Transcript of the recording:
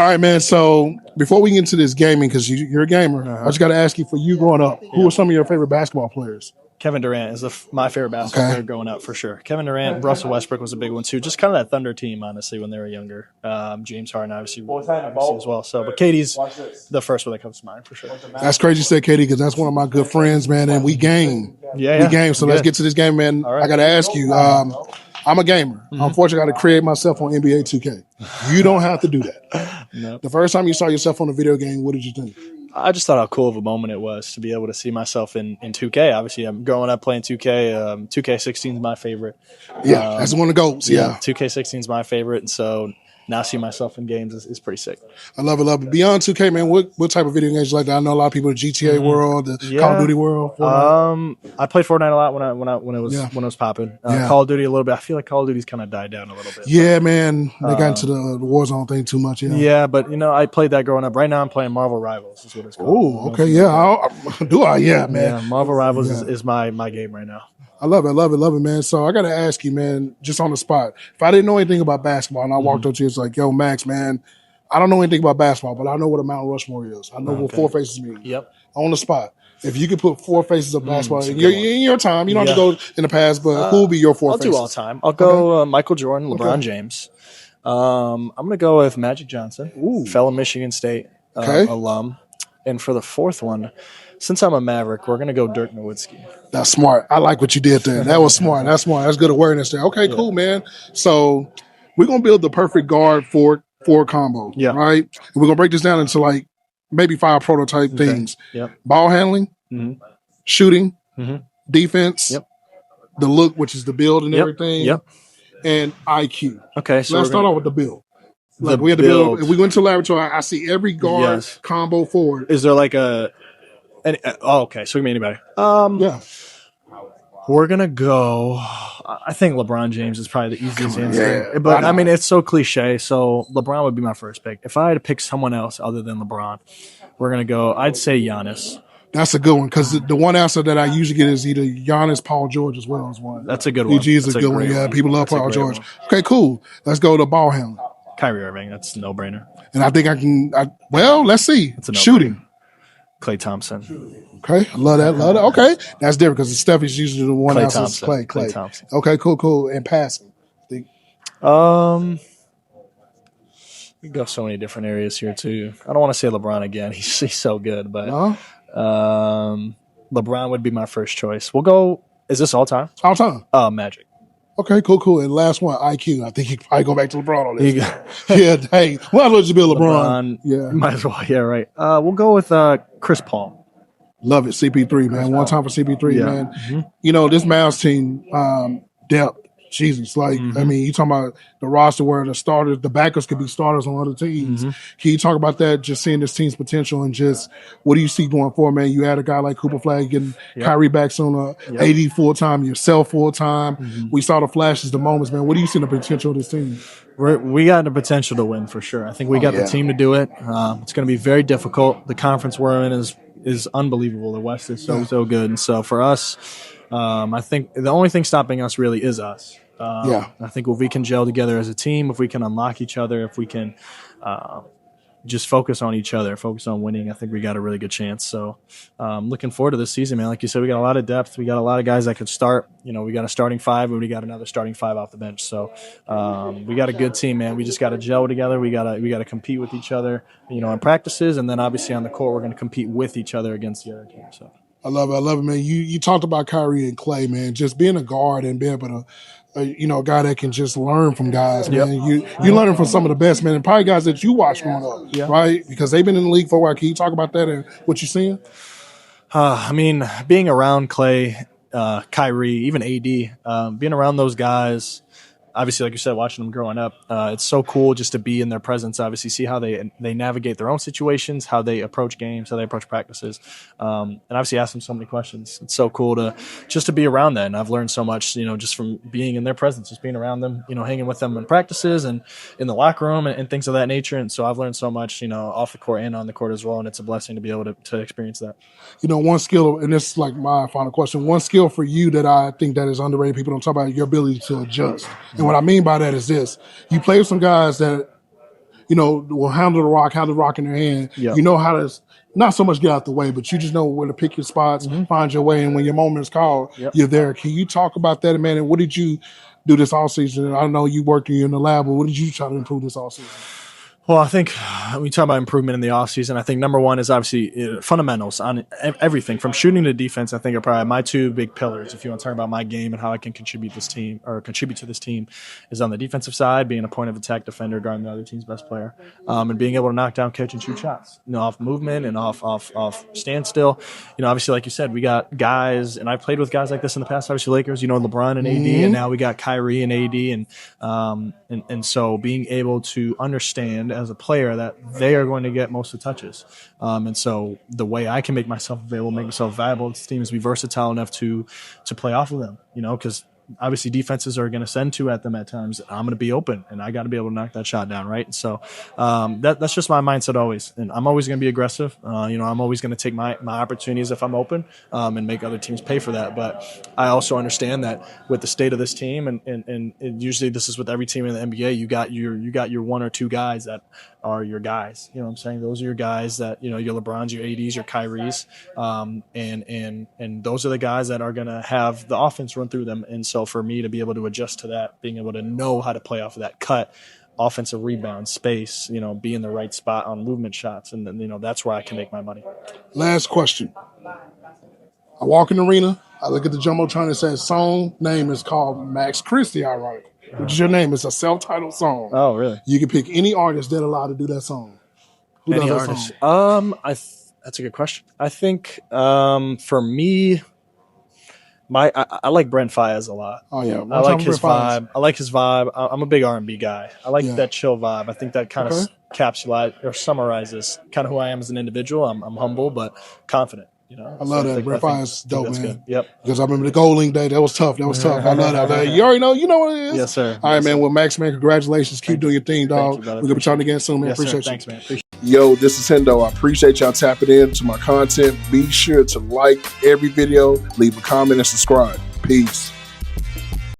All right, man. So before we get into this gaming, because you're a gamer, I just got to ask you, for you growing up, who are some of your favorite basketball players? Kevin Durant is my favorite basketball player growing up for sure. Kevin Durant, Russell Westbrook was a big one too. Just kind of that Thunder team, honestly, when they were younger. James Harden, obviously as well. So, but Katie's the first one that comes to mind for sure. That's crazy you said Katie, because that's one of my good friends, man, and we game. Yeah. We game. So let's get to this game, man. Right. I got to ask you. I'm a gamer. Unfortunately, I got to create myself on NBA2k. You don't have to do that. Nope. The first time you saw yourself on a video game, what did you think? I just thought how cool of a moment it was to be able to see myself in 2K. Obviously, I'm growing up playing 2K. 2K16 is my favorite. Yeah, that's one of the goals. Yeah. 2K16 is my favorite, and so now see myself in games is pretty sick. I love it. Beyond 2K, man, what type of video games you like? I know a lot of people in the GTA world, the Call of Duty world. I played Fortnite a lot when it was popping. Call of Duty a little bit. I feel like Call of Duty's kind of died down a little bit. Yeah, man, they got into the Warzone thing too much. Yeah, but I played that growing up. Right now, I'm playing Marvel Rivals. Is what it's called. Oh, okay, yeah. Do I? Yeah, man. Yeah, Marvel Rivals is my game right now. I love it, man. So I got to ask you, man, just on the spot, if I didn't know anything about basketball and I walked up to you, it's like, yo, Max, man, I don't know anything about basketball, but I know what a Mount Rushmore is. I know what four faces mean. Yep. On the spot. If you could put four faces of basketball in your time, you don't have to go in the past, but who will be your four faces? I'll do all time. I'll go Michael Jordan, LeBron James. I'm going to go with Magic Johnson, fellow Michigan State alum. And for the fourth one, since I'm a Maverick, we're going to go Dirk Nowitzki. That's smart. I like what you did there. That was smart. That's smart. That's good awareness there. Okay, cool, man. So we're going to build the perfect guard for combo, right? And we're going to break this down into like maybe 5 prototype things. Yep. Ball handling, shooting, defense, the look, which is the build and everything, and IQ. Okay, so let's start off with the build. Like we had to build. If we went to the laboratory, I see every guard combo forward. Is there like okay, so we can be anybody. We're gonna go. I think LeBron James is probably the easiest answer. But I mean, it's so cliche. So LeBron would be my first pick. If I had to pick someone else other than LeBron, we're gonna go. I'd say Giannis. That's a good one, because the one answer that I usually get is either Giannis, Paul George as well as one. That's a good one. PG is a good one. Yeah, people love Paul George. Okay, cool. Let's go to ball handling. Kyrie Irving. That's a no-brainer. And I think I can. Let's see. Shooting. Klay Thompson. Okay, I love that. Okay, that's different because Steph is usually the one else is Klay Thompson. Okay, cool. And passing. We go so many different areas here too. I don't want to say LeBron again. He's so good, but LeBron would be my first choice. We'll go. Is this all time? All time. Magic. Okay, cool. And last one, IQ. I think you probably go back to LeBron on this. Hey, might as well just be LeBron. Yeah, might as well. Yeah, right. We'll go with Chris Paul. Love it, CP3, man. One time for CP3, man. Mm-hmm. This Mavs team, depth, Jesus. Like, I mean, you talking about the roster where the starters, the backups could be starters on other teams. Can you talk about that, just seeing this team's potential and just what do you see going forward, man? You had a guy like Cooper Flag getting Kyrie back sooner, AD full-time, yourself full-time. We saw the flashes, the moments, man. What do you see in the potential of this team? We got the potential to win for sure. I think we got the team to do it. It's going to be very difficult. The conference we're in is unbelievable. The West is so good. And so for us, I think the only thing stopping us really is us. I think if we can gel together as a team, if we can unlock each other, if we can just focus on each other, focus on winning, I think we got a really good chance. So looking forward to this season, man. Like you said, we got a lot of depth. We got a lot of guys that could start. We got a starting 5 and we got another starting 5 off the bench. So we got a good team, man. We just got to gel together. We got to compete with each other, in practices, and then obviously on the court, we're going to compete with each other against the other team. So I love it, man. You talked about Kyrie and Klay, man. Just being a guard and being able to, a guy that can just learn from guys, man. You learning from some of the best, man, and probably guys that you watch growing up, right? Because they've been in the league for a while. Can you talk about that and what you're seeing? I mean, being around Klay, Kyrie, even AD, being around those guys, obviously, like you said, watching them growing up, it's so cool just to be in their presence, obviously, see how they navigate their own situations, how they approach games, how they approach practices, and obviously ask them so many questions. It's so cool to be around that, and I've learned so much, just from being in their presence, just being around them, hanging with them in practices and in the locker room and things of that nature. And so I've learned so much, off the court and on the court as well, and it's a blessing to be able to experience that. One skill, and this is like my final question, one skill for you that I think that is underrated, people don't talk about, your ability to adjust. And what I mean by that is this. You play with some guys that, will handle the rock, have the rock in their hand. Yep. You know how to not so much get out the way, but you just know where to pick your spots, find your way, and when your moment is called, you're there. Can you talk about that, man? And what did you do this all season? I know you working in the lab, but what did you try to improve this all season? Well, I think when we talk about improvement in the offseason, I think number one is obviously fundamentals on everything from shooting to defense. I think are probably my two big pillars. If you want to talk about my game and how I can contribute to this team, is on the defensive side, being a point of attack defender, guarding the other team's best player, and being able to knock down, catch, and shoot shots, off movement and off standstill. Obviously, like you said, we got guys, and I've played with guys like this in the past. Obviously, Lakers, LeBron and AD, and now we got Kyrie and AD, and so being able to understand as a player that they are going to get most of the touches. And so the way I can make myself available, make myself valuable to the team is be versatile enough to play off of them, because obviously defenses are going to send two at them at times. I'm going to be open, and I got to be able to knock that shot down, right? And so that's just my mindset always. And I'm always going to be aggressive. I'm always going to take my opportunities if I'm open and make other teams pay for that. But I also understand that with the state of this team, and usually this is with every team in the NBA, you got your one or two guys that are your guys. You know what I'm saying? Those are your guys that, your LeBrons, your ADs, your Kyries, and those are the guys that are going to have the offense run through them. And so for me to be able to adjust to that, being able to know how to play off of that cut, offensive rebound, space, be in the right spot on movement shots, and then, that's where I can make my money. Last question. I walk in the arena, I look at the Jumbotron, it says song name is called Max Christie, ironic. Which is your name. It's a self-titled song. Oh, really? You can pick any artist that allowed to do that song. Who any does that artist? song? That's a good question. I think for me, I like Brent Faiyaz a lot. Oh yeah, I like his vibe. I like his vibe. I'm a big R&B guy. I like that chill vibe. I think that kind of encapsulates or summarizes kind of who I am as an individual. I'm humble but confident. I love that. Brent Faiyaz is dope, man. Good. Yep. Because I remember the Gold Link day. That was tough. I love that. You already know. You know what it is. Yes, sir. All right, man. Well, Max, man, congratulations. Keep doing your thing, dog. We're gonna be talking again soon, man. Yes, appreciate sir. you. Thanks, man. Appreciate it. Yo, this is Hendo. I appreciate y'all tapping in to my content. Be sure to like every video, leave a comment, and subscribe. Peace.